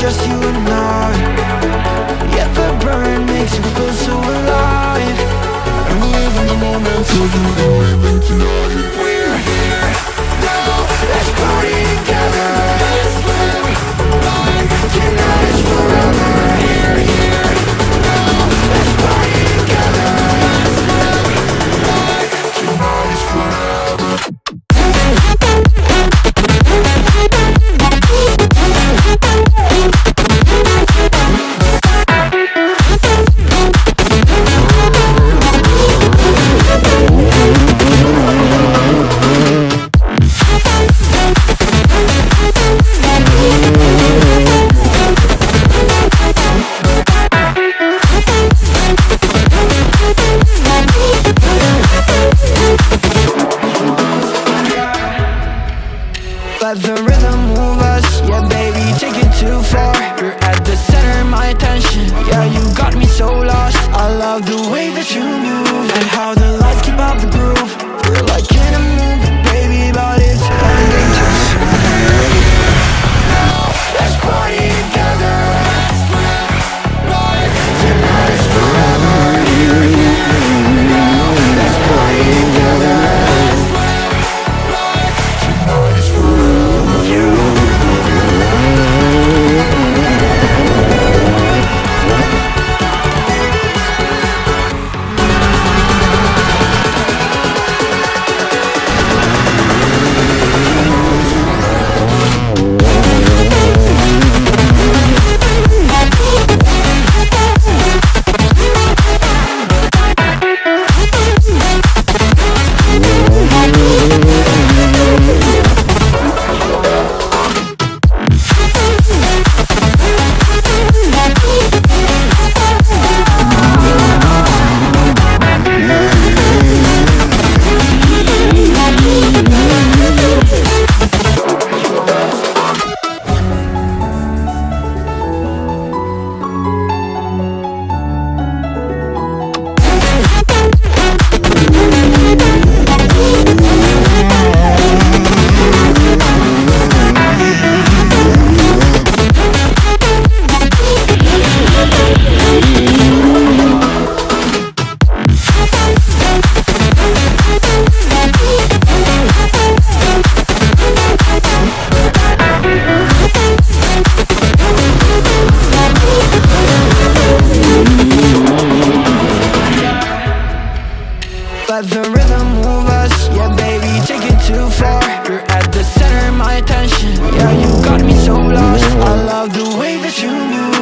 just you and I. Yet the burn makes you feel so alive. And we live in the moment till you leaving tonight. We're here now, let's party together. Let's live life, tonight is forever. Here now, let's party together. Let's live life, tonight is forever. Let the rhythm move us, yeah baby, take it too far. You're at the center of my attention, yeah you got me so lost. I love the way that you move, and how the lights keep up the groove. We're like in a movie, baby, but it's ending too soon. Now, let's party together. Let's live life, tonight is forever. Here now, let's party together. Let's live life, tonight is forever. Let the rhythm move us, yeah baby, take it too far. You're at the center of my attention, yeah you got me so lost. I love the way that you move.